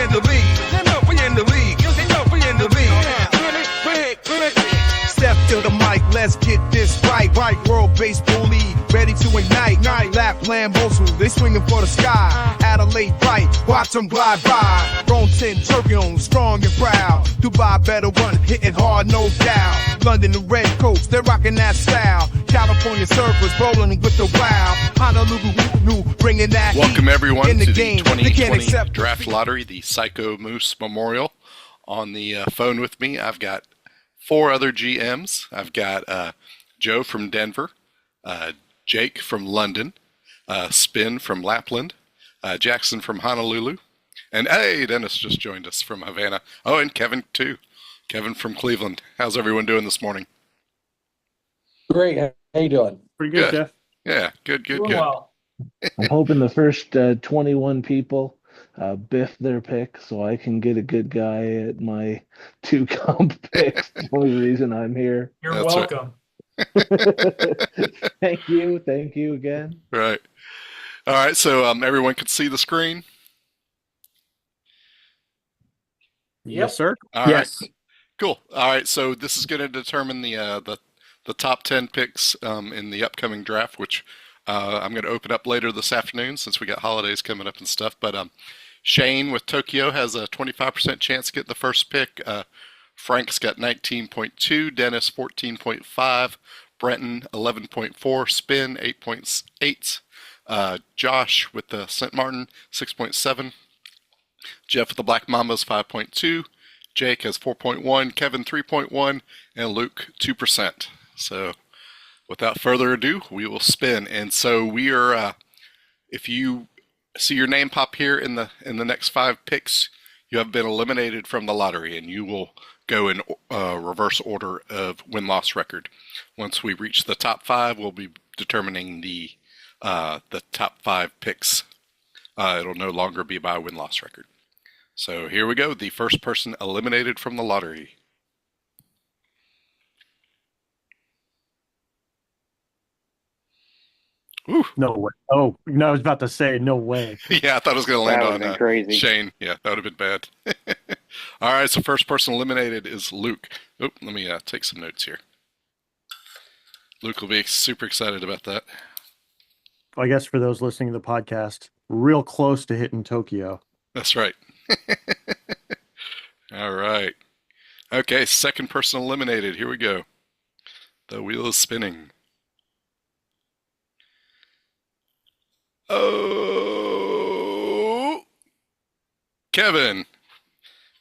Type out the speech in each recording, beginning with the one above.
in the league. We in the league. We in the league. Step to the mic, let's get this right. World Baseball League, ready to ignite. Lapland Mosul, they swinging for the sky. Adelaide right, watch them glide by. Rome 10 Turkey strong and proud. Dubai better run, hitting hard, no doubt. London, the Red Coast, they're rocking that style. California surfers rolling with the wild. Honolulu, bringing that Welcome heat everyone in the to game. the They can't 2020 accept Draft Lottery, the Psycho Moose Memorial. On the phone with me, I've got 4 other GMs. I've got Joe from Denver, Jake from London, Spin from Lapland, Jackson from Honolulu, and hey, Dennis just joined us from Havana. Oh, and Kevin too. Kevin from Cleveland. How's everyone doing this morning? Great. How you doing? Pretty good, Good. Jeff. Yeah, good. Doing well. I'm hoping the first 21 people biff their pick so I can get a good guy at my 2 comp picks. The only reason I'm here. You're That's right. welcome. Thank you again. Right. All right, so everyone can see the screen? Yes, sir. All right. Cool. All right, so this is going to determine the top 10 picks in the upcoming draft, which I'm going to open up later this afternoon since we got holidays coming up and stuff. But Shane with Tokyo has a 25% chance to get the first pick. Frank's got 19.2, Dennis 14.5, Brenton 11.4, Spin 8.8, Josh with the St. Martin 6.7, Jeff with the Black Mambas 5.2, Jake has 4.1, Kevin 3.1, and Luke 2%. So without further ado, we will spin. And so we are, if you see your name pop here in the next 5 picks, you have been eliminated from the lottery, and you will go in reverse order of win-loss record. Once we reach the top 5, we'll be determining the top 5 picks. It'll no longer be by win-loss record. So here we go. The first person eliminated from the lottery. Ooh. No way. Oh, no, I was about to say no way. Yeah, I thought it was going to land That would've been on crazy. Shane. Yeah, that would have been bad. All right, so first person eliminated is Luke. Oop, let me take some notes here. Luke will be super excited about that. I guess for those listening to the podcast, real close to hitting Tokyo. That's right. All right. Okay, second person eliminated. Here we go. The wheel is spinning. Oh, Kevin,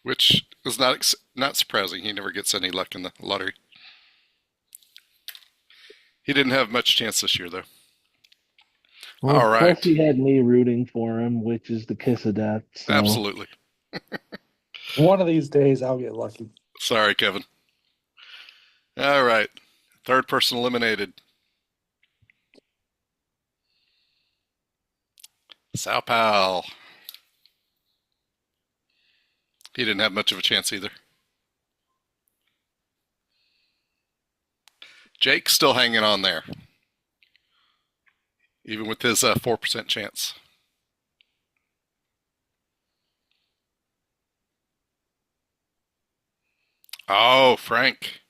which is not surprising. He never gets any luck in the lottery. He didn't have much chance this year, though. Well, All right. Plus he had me rooting for him, which is the kiss of death. So. Absolutely. One of these days, I'll get lucky. Sorry, Kevin. All right. Third person eliminated. Sao Paulo. He didn't have much of a chance either. Jake's still hanging on there, even with his 4% chance. Oh, Frank.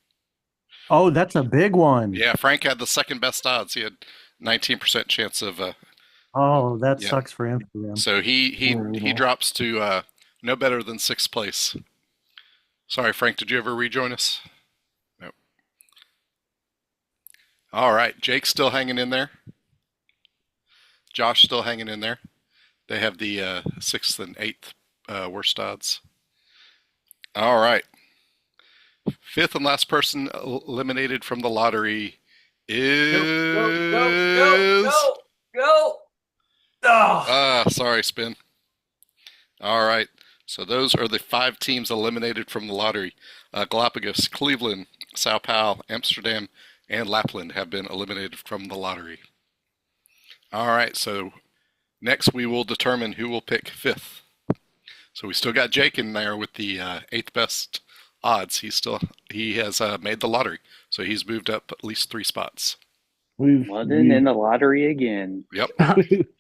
Oh, that's a big one. Yeah, Frank had the second best odds. He had 19% chance of. Oh, that Yeah. sucks for him. So he drops to no better than 6th place. Sorry, Frank. Did you ever rejoin us? No. All right, Jake's still hanging in there. Josh still hanging in there. They have the 6th and 8th worst odds. All right. 5th and last person eliminated from the lottery is... Go! Oh. Sorry, Spin. All right. So those are the 5 teams eliminated from the lottery. Galapagos, Cleveland, Sao Paulo, Amsterdam, and Lapland have been eliminated from the lottery. All right. So next we will determine who will pick 5th. So we still got Jake in there with the 8th best odds. He has made the lottery. So he's moved up at least 3 spots. London in the lottery again. Yep.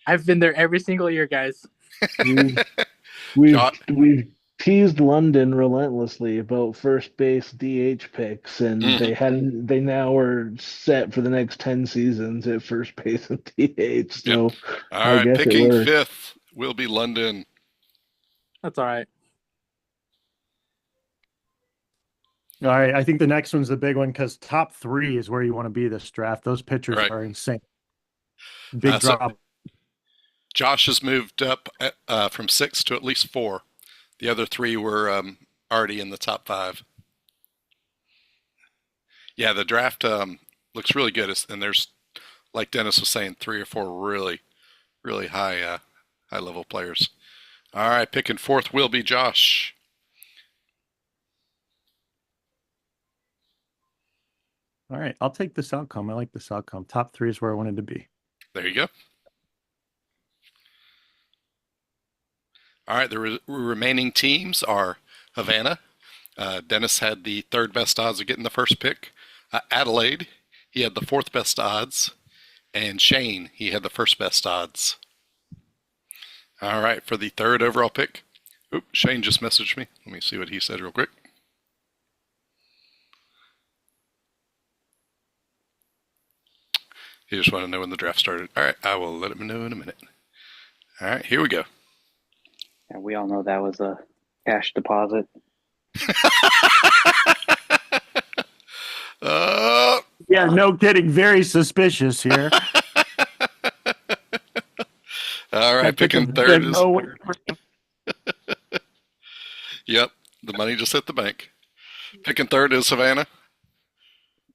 I've been there every single year, guys. We've Jo- we've teased London relentlessly about first base DH picks, and Mhm. they now are set for the next 10 seasons at first base and DH. Yep. So All I right. guess it Picking worked. fifth will be London. That's all right. All right, I think the next one's the big one because top three is where you want to be this draft. Those pitchers Right. are insane. Big So drop. Josh has moved up from 6 to at least 4. The other 3 were already in the top 5. Yeah, the draft looks really good, and there's, like Dennis was saying, 3 or 4 really, really high level players. All right, picking fourth will be Josh. All right, I'll take this outcome. I like this outcome. Top three is where I wanted to be. There you go. All right, the remaining teams are Havana. Dennis had the third best odds of getting the first pick. Adelaide, he had the fourth best odds. And Shane, he had the first best odds. All right, for the third overall pick. Oop, Shane just messaged me. Let me see what he said real quick. He just wanted to know when the draft started. All right, I will let him know in a minute. All right, here we go. And we all know that was a cash deposit. Yeah, no kidding. Very suspicious here. All right, picking third is. Oh, Yep, the money just hit the bank. Picking third is Savannah.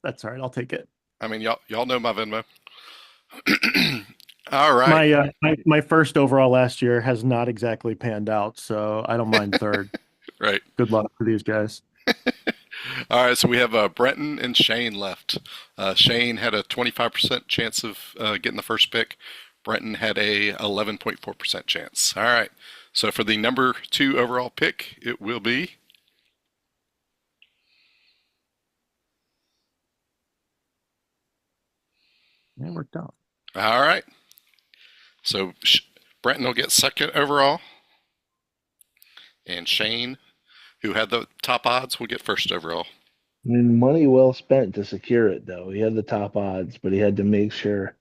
that's all right. I'll take it. I mean, y'all know my Venmo. All right. My first overall last year has not exactly panned out, so I don't mind third. Right. Good luck for these guys. All right, so we have Brenton and Shane left. Shane had a 25% chance of getting the first pick. Brenton had a 11.4% chance. All right, so for the number 2 overall pick, it will be... It worked out. All right. So Brenton will get second overall. And Shane, who had the top odds, will get first overall. I mean, money well spent to secure it, though. He had the top odds, but he had to make sure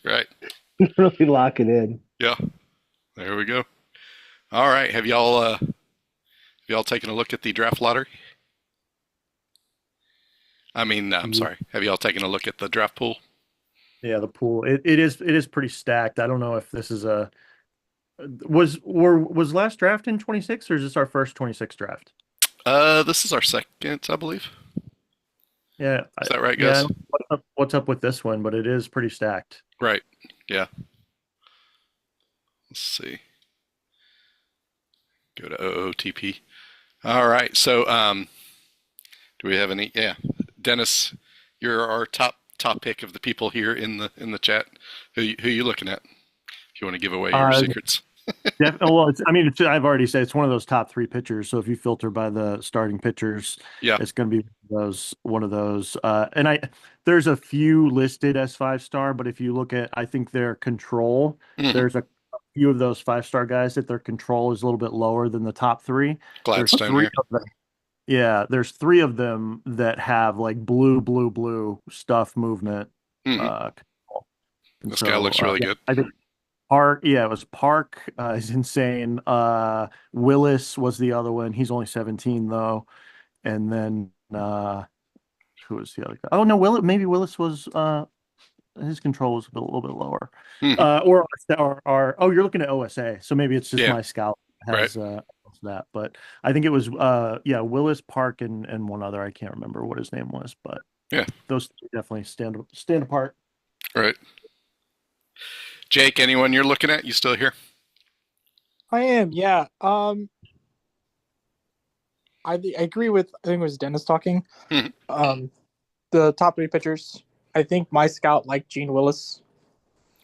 Right. really lock it in. Yeah. There we go. All right. Have y'all taken a look at the draft lottery? I mean, I'm sorry. Have y'all taken a look at the draft pool? Yeah, the pool. It is pretty stacked. I don't know if this is was last draft in 26 or is this our first 26 draft? This is our second, I believe. Yeah. Is that right, guys? Yeah, what's up with this one, but it is pretty stacked. Right. Yeah. Let's see. Go to OOTP. All right. So, do we have any? Yeah. Dennis, you're our top pick of the people here in the chat. Who you looking at? If you want to give away your secrets. Well, I've already said it's one of those top 3 pitchers. So if you filter by the starting pitchers, Yeah. it's going to be one of those. And there's a few listed as 5-star, but if you look at, I think their control, there's a few of those 5-star guys that their control is a little bit lower than the top 3. Gladstone There's 3 here. of them. Yeah, there's 3 of them that have like blue stuff movement. Control. And This guy looks really good. I think Park, it was Park. Is insane. Willis was the other one. He's only 17 though. And then who was the other guy? Oh no, Willis was his control was a little bit lower. You're looking at OSA, so maybe it's just my scout has that. But I think it was Willis, Park, and one other. I can't remember what his name was, but yeah, those definitely stand apart. Right. Jake, anyone you're looking at? You still here? I am, yeah. I agree with, I think it was Dennis talking. The top 3 pitchers. I think my scout liked Gene Willis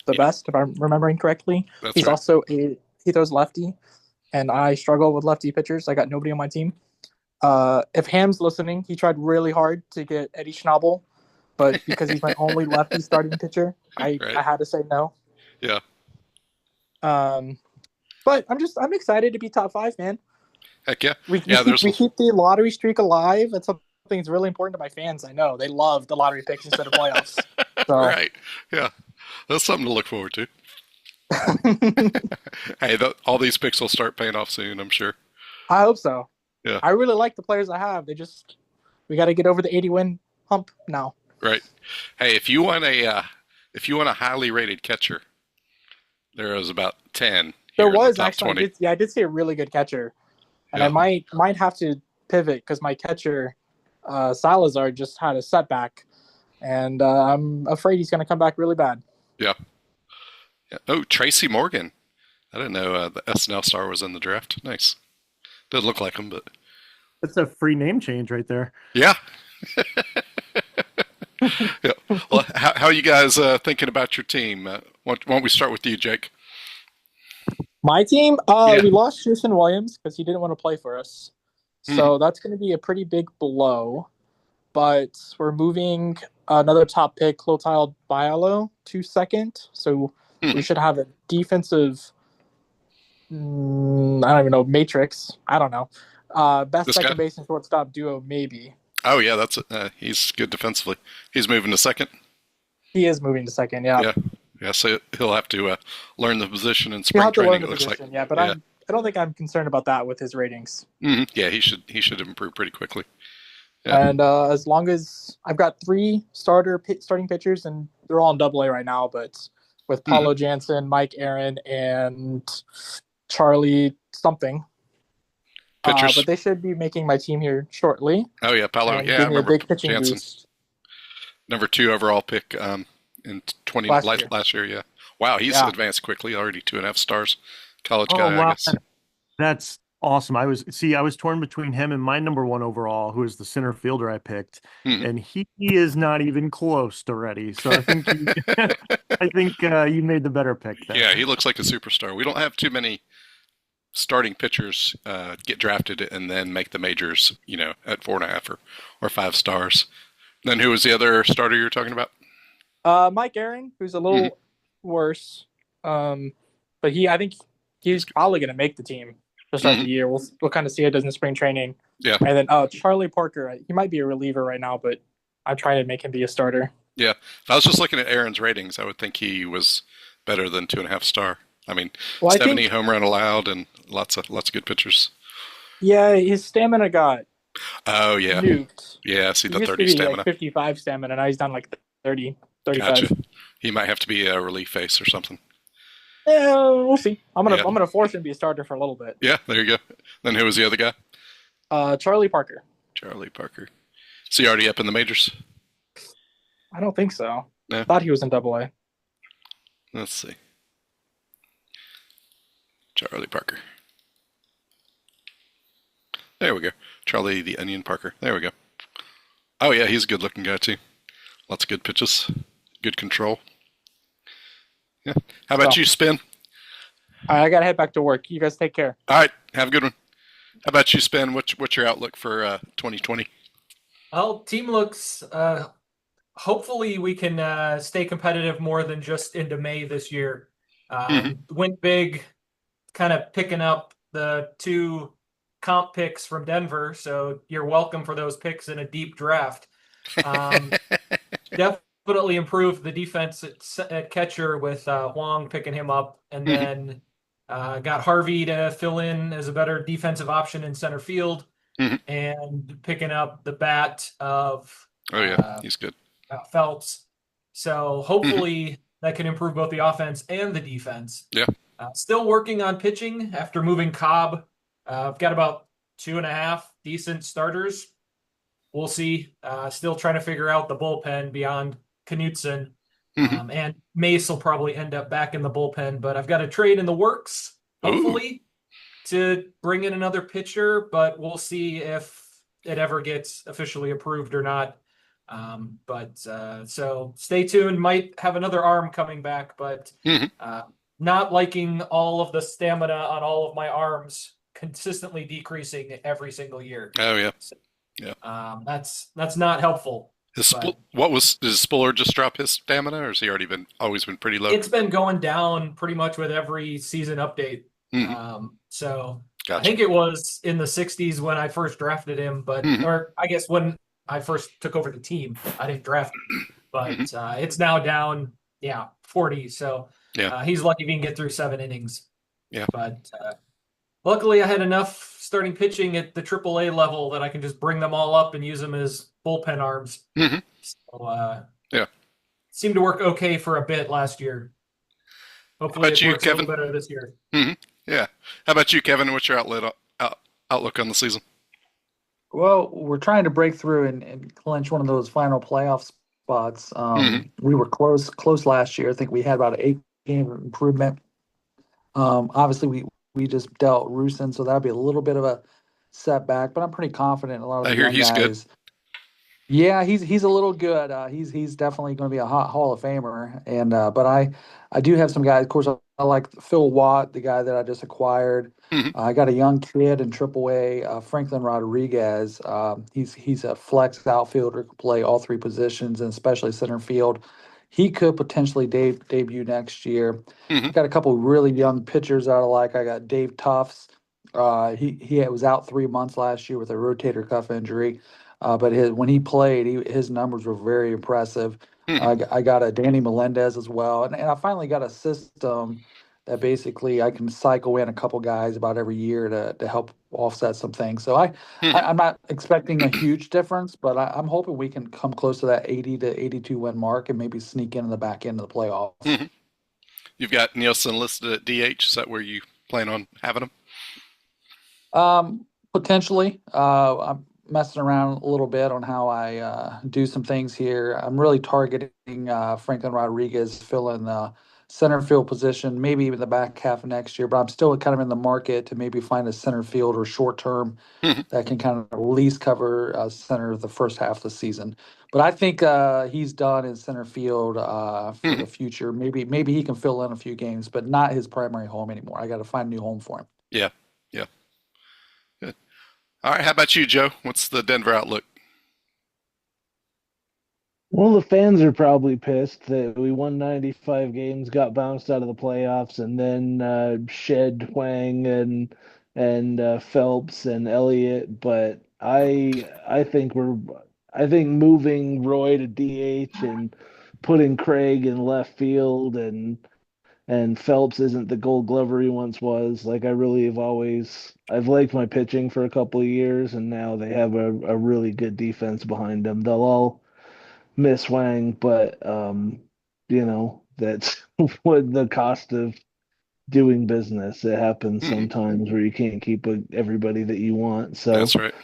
the best, if I'm remembering correctly. That's He's right. also he throws lefty, and I struggle with lefty pitchers. I got nobody on my team. If Ham's listening, he tried really hard to get Eddie Schnabel, but because he's my only lefty starting pitcher, I had to say no. Yeah. But I'm excited to be top 5, man. Heck yeah. We Yeah, there's we keep the lottery streak alive. That's something that's really important to my fans. I know they love the lottery picks instead of playoffs. So right. Yeah, that's something to look forward to. Hey, all these picks will start paying off soon, I'm sure. I hope so. Yeah. I really like the players I have. We got to get over the 80 win hump now. Right. Hey, if you want a highly rated catcher, there is about 10 There here in the was top actually, 20. I did see a really good catcher, and Yeah. I might have to pivot because my catcher, Salazar, just had a setback, and I'm afraid he's going to come back really bad. Yeah. Oh, Tracy Morgan. I didn't know the SNL star was in the draft. Nice. Doesn't look like him, but That's a free name change right there. yeah. Yeah. Well, how are you guys thinking about your team? Why don't we start with you, Jake? My team, Yeah. we lost Jason Williams because he didn't want to play for us, so that's going to be a pretty big blow. But we're moving another top pick, Clotilde Bialo, to second, so we should have a defensive. I don't even know, matrix. I don't know. Best This second guy? base and shortstop duo, maybe. Oh yeah, he's good defensively. He's moving to second. He is moving to second, yeah. Yeah. Yeah, so he'll have to learn the position in He'll spring have to learn training. the It looks position, like. yeah. But Yeah. I don't think I'm concerned about that with his ratings. Yeah, he should improve pretty quickly. Yeah. And as long as I've got 3 starting pitchers, and they're all in AA right now, but with Paulo Jansen, Mike Aaron, and Charlie something. Pitchers. But they should be making my team here shortly. Oh yeah, Paolo. And Yeah, I give me a remember big pitching Jansen, boost. number 2 overall pick in last year. Yeah. Wow, he's advanced quickly. Already 2.5 stars. College guy, I wow. guess. That's awesome. I was torn between him and my number 1 overall, who is the center fielder I picked, and he is not even close to ready. So I think you made the better pick there. Yeah, he looks like a superstar. We don't have too many starting pitchers get drafted and then make the majors, at 4.5 or 5 stars. Then who was the other starter you were talking about? Mike Aaron, who's a little worse, but I think he's probably going to make the team to start the year. We'll kind of see how it does in spring training. Yeah. And then Charlie Parker, he might be a reliever right now, but I'm trying to make him be a starter. Yeah. If I was just looking at Aaron's ratings, I would think he was better than 2.5 star. I mean, 70 home run allowed and lots of good pitchers. Yeah, his stamina got nuked. Yeah, see the He used 30 to be stamina. like 55 stamina, now he's down like 30, 35. Gotcha. He might have to be a relief face or something. Yeah, we'll see. I'm gonna force him to be a starter for a little bit. Yeah, there you go. Then who was the other guy? Charlie Parker. Charlie Parker. Is he already up in the majors? I don't think so. No. I thought he was in AA. Let's see. Charlie Parker. There we go. Charlie the Onion Parker. There we go. Oh yeah, he's a good looking guy too. Lots of good pitches. Good control. Yeah. How about you, Spin? I gotta head back to work. You guys take care. All right. Have a good one. How about you, Spin? What's your outlook for 2020? Well, team looks. Hopefully, we can stay competitive more than just into May this year. Went big, kind of picking up the 2 comp picks from Denver. So you're welcome for those picks in a deep draft. Definitely improved the defense at catcher with Huang picking him up, and then got Harvey to fill in as a better defensive option in center field, and picking up the bat of He's good. Phelps. So hopefully that can improve both the offense and the defense. Yeah. Still working on pitching after moving Cobb. I've got about 2.5 decent starters. We'll see. Still trying to figure out the bullpen beyond Knutson. And Mace will probably end up back in the bullpen, but I've got a trade in the works, hopefully, to bring in another pitcher, but we'll see if it ever gets officially approved or not. So stay tuned. Might have another arm coming back, but not liking all of the stamina on all of my arms consistently decreasing every single year. Oh yeah. So, Yeah. That's not helpful. Did Spuller just drop his stamina, or has he always been pretty low? It's been going down pretty much with every season update. So I Gotcha. think it was in the 60s when I first drafted him, but or I guess when I first took over the team, I didn't draft him, but it's now down, 40. So Yeah. he's lucky if he can get through 7 innings. Yeah. But luckily, I had enough starting pitching at the AAA level that I can just bring them all up and use them as bullpen arms. So Yeah. seemed to work okay for a bit last year. Hopefully, about it you, works a Kevin? little better this year. Yeah. How about you, Kevin? What's your outlook on the season? Well, we're trying to break through and clinch one of those final playoff spots. We were close last year. I think we had about an 8-game improvement. Obviously, we just dealt Rusin, so that'll be a little bit of a setback. But I'm pretty confident a lot of I the hear young he's good. guys. Yeah, he's a little good. He's definitely going to be a hot Hall of Famer. And but I do have some guys. Of course, I like Phil Watt, the guy that I just acquired. I got a young kid in AAA, Franklin Rodriguez. He's a flex outfielder, can play all three positions, and especially center field. He could potentially debut next year. I got a couple really young pitchers that I like. I got Dave Tufts. He was out 3 months last year with a rotator cuff injury. But when he played, his numbers were very impressive. I got a Danny Melendez as well, and I finally got a system that basically I can cycle in a couple guys about every year to help offset some things. So I'm not expecting a huge difference, but I'm hoping we can come close to that 80 to 82 win mark and maybe sneak in the back end of the playoffs. You've got Nielsen listed at DH. Is that where you plan on having him? Potentially. I'm messing around a little bit on how I do some things here. I'm really targeting Franklin Rodriguez filling the center field position, maybe even the back half of next year. But I'm still kind of in the market to maybe find a center field or short term that can kind of at least cover center the first half of the season. But I think he's done in center field for the future. Maybe he can fill in a few games, but not his primary home anymore. I got to find a new home for him. Yeah. Good. All right. How about you, Joe? What's the Denver outlook? Well, the fans are probably pissed that we won 95 games, got bounced out of the playoffs, and then shed Huang and Phelps and Elliott. But I think moving Roy to DH and putting Craig in left field and Phelps isn't the Gold Glover he once was. Like I really have always I've liked my pitching for a couple of years, and now they have a really good defense behind them. They'll all miss Wang, but that's what the cost of doing business. It happens sometimes where you can't keep everybody that you want. That's So right.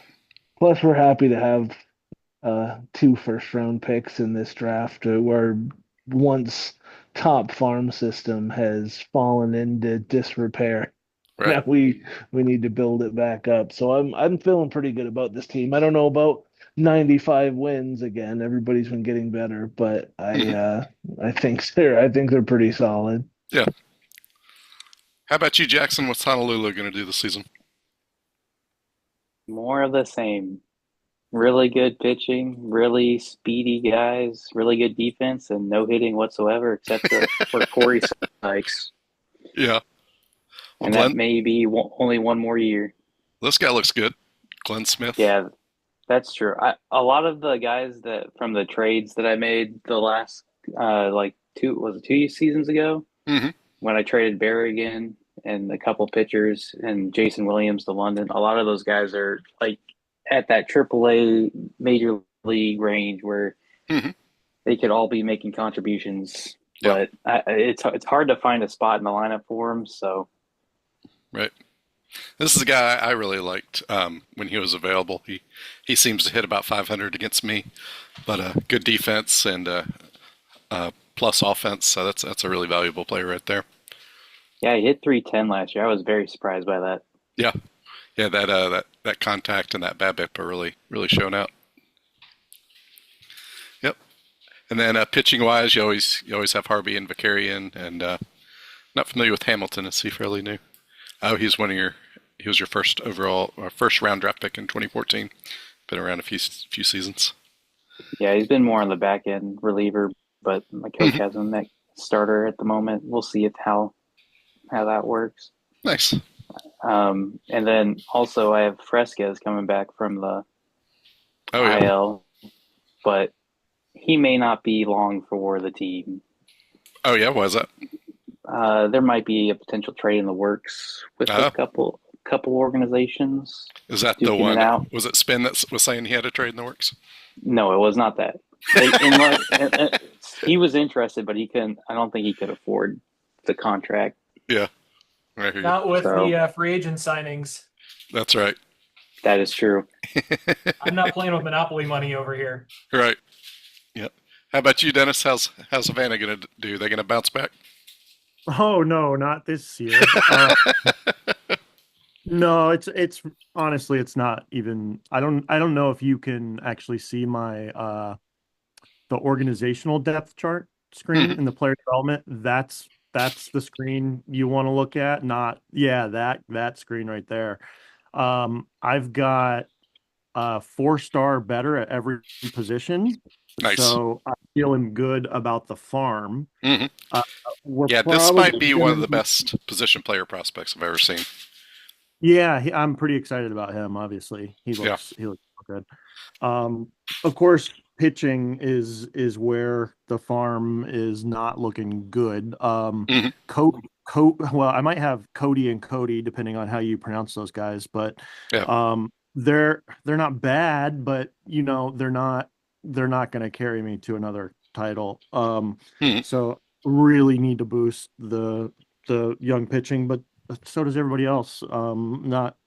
plus we're happy to have 2 first round picks in this draft where once top farm system has fallen into disrepair. Right. Now we need to build it back up. So I'm feeling pretty good about this team. I don't know about 95 wins again. Everybody's been getting better, but I think they're pretty solid. Yeah. How about you, Jackson? What's Honolulu going to do this season? More of the same. Really good pitching, really speedy guys, really good defense, and no hitting whatsoever except for Corey Sykes. Yeah. Well, And that may be only one more year. This guy looks good. Glenn Smith. Yeah, that's true. A lot of the guys that from the trades that I made the last like 2 seasons ago when I traded Berrigan and a couple pitchers and Jason Williams to London, a lot of those guys are like at that AAA major league range where they could all be making contributions. Yeah. But it's hard to find a spot in the lineup for them. So Right. This is a guy I really liked when he was available. He seems to hit about 500 against me, but good defense and plus offense. So that's a really valuable player right there. yeah, he hit 310 last year. I was very surprised by that. Yeah. That contact and that BABIP are really showing out. Yep. And then pitching wise, you always have Harvey and Vicarian, and not familiar with Hamilton. Is he fairly new? Oh, he was your first round draft pick in 2014. Been around a few seasons. Yeah, he's been more on the back end reliever, but my coach has him at starter at the moment. We'll see how that works. Nice. And then also I have Fresquez coming back from the Oh yeah. IL, but he may not be long for the team. Oh yeah. Was that? There might be a potential trade in the works with a Uh, couple organizations is that the duking it one? out. Was it Spin that was saying he had a trade in the works? No, it was not that. They in like he was interested, but he couldn't. I don't think he could afford the contract. Yeah. I hear you. Not with So the free agent signings. That's right. that is true. I'm not playing with Monopoly money over here. Right. Yep. How about you, Dennis? How's Savannah gonna do? They gonna bounce back? Oh no, not this year. No, it's honestly it's not even I don't know if you can actually see my the organizational depth chart screen Mhm. in the player development. That's the screen you want to look at, not yeah, that screen right there. I've got 4-star better at every position. Nice. So I'm feeling good about the farm. Hmm. Uh, we're Yeah, this might probably be one of gonna the best position player prospects I've ever seen. Yeah, I'm pretty excited about him. Obviously, Yeah. he looks good. Of course, pitching is where the farm is not looking good. Hmm. Well, I might have Cody and Cody depending on how you pronounce those guys, but Yeah. they're not bad, but they're not going to carry me to another title. Hmm. So really need to boost the young pitching, but so does everybody else. Not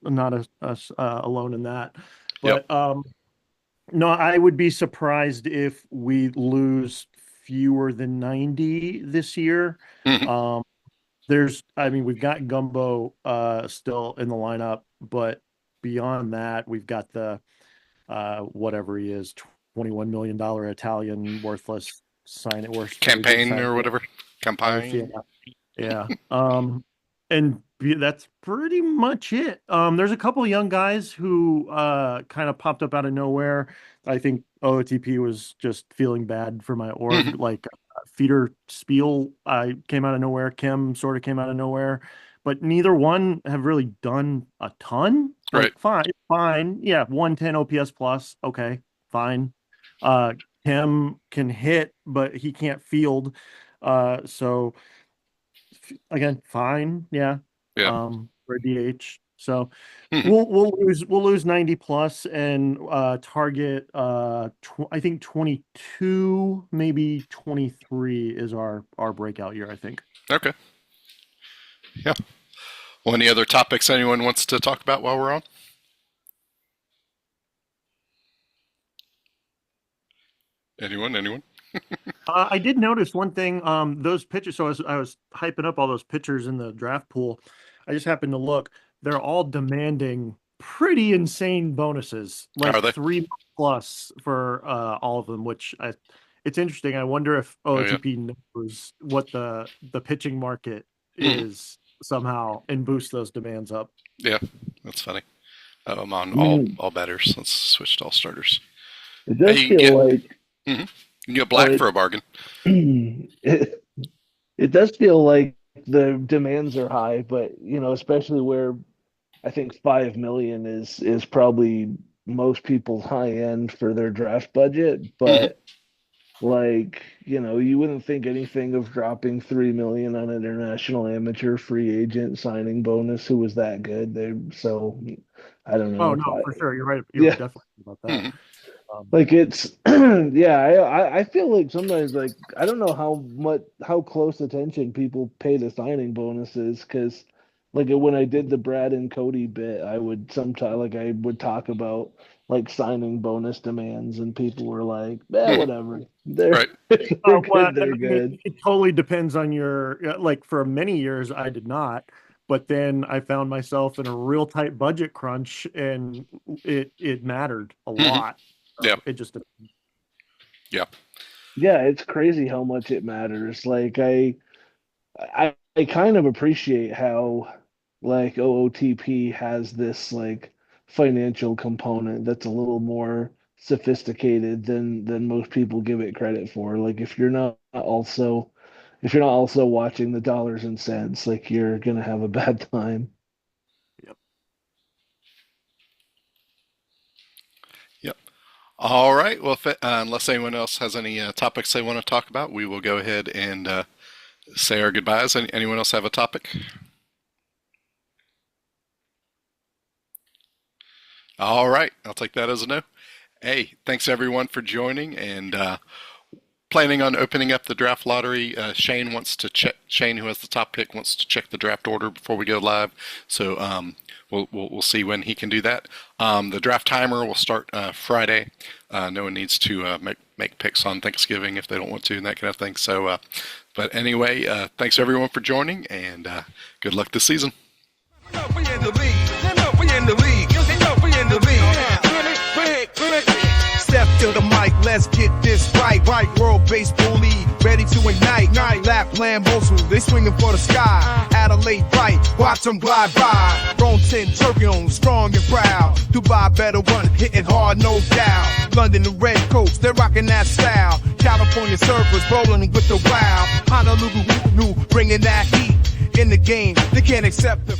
us alone in that. Yep. But no, I would be surprised if we lose fewer than 90 this year. Hmm. Um, I mean, we've got Gumbo still in the lineup, but beyond that, we've got the whatever he is, $21 million Italian worthless worst free agent Campaign sign. or whatever. Yeah, Campaign. yeah. That's pretty much it. There's a couple of young guys who kind of popped up out of nowhere. I think OOTP was just feeling bad for my Hmm. org. Like Feeder Spiel, I came out of nowhere. Kim sort of came out of nowhere, but neither one have really done a ton. Right. Like fine. Yeah, 110 OPS plus. Okay, fine. Uh, Kim can hit, but he can't field. So again, fine, yeah. Yeah. For DH. So Hmm. we'll lose 90 plus and target I think 22, maybe 23 is our breakout year, I think. Okay. Yeah. Well, any other topics anyone wants to talk about while we're on? Anyone? Anyone? I did notice one thing. Those pitchers. So I was hyping up all those pitchers in the draft pool. I just happened to look. They're all demanding pretty insane bonuses, Are like they? 3 plus for all of them. It's interesting. I wonder if Oh yeah. OTP knows what the pitching market Hmm. is somehow and boost those demands up. Yeah. That's funny. I'm on I mean, all batters. Let's switch to all starters. it Hey, does you can feel get like you can get black like for a bargain. it, it does feel like the demands are high, but especially where I think 5 million is probably most people's high end for their draft budget, Hmm. but like, you wouldn't think anything of dropping 3 million on an international amateur free agent signing bonus who was that good. So I don't Oh know. no, for sure. You're right. You're Yeah, definitely right about that. Hmm. like it's yeah, I feel like sometimes like I don't know how close attention people pay to signing bonuses because like when I did the Brad and Cody bit, I would sometimes like I would talk about like signing bonus demands and people were like, Hmm. whatever. They're Right. they're Well, good, I they're mean, good. it totally depends on like for many years I did not, but then I found myself in a real tight budget crunch and it mattered a Hmm. lot. Yeah. So it just Yeah. Yeah, it's crazy how much it matters. Like I kind of appreciate how like OOTP has this like financial component that's a little more sophisticated than most people give it credit for. Like if you're not also if you're not also watching the dollars and cents, like you're gonna have a bad time. Yep. All right. Well, unless anyone else has any topics they want to talk about, we will go ahead and say our goodbyes. Anyone else have a topic? All right. I'll take that as a no. Hey, thanks everyone for joining, and planning on opening up the draft lottery. Shane wants to check. Shane, who has the top pick, wants to check the draft order before we go live. So we'll see when he can do that. The draft timer will start Friday. No one needs to make picks on Thanksgiving if they don't want to, and that kind of thing. So, but anyway, thanks everyone for joining, and good luck this season. Step to the mic, let's get this right. World Baseball League, ready to ignite. Lapland Mosul, they swinging for the sky. Adelaide right, watch them glide by. Rome 10 Turkey, strong and proud. Dubai better run, hitting hard, no doubt. London, the red coast, they're rocking that style. California surfers rolling with the wow. Honolulu, bringing that heat. In the game, they can't accept the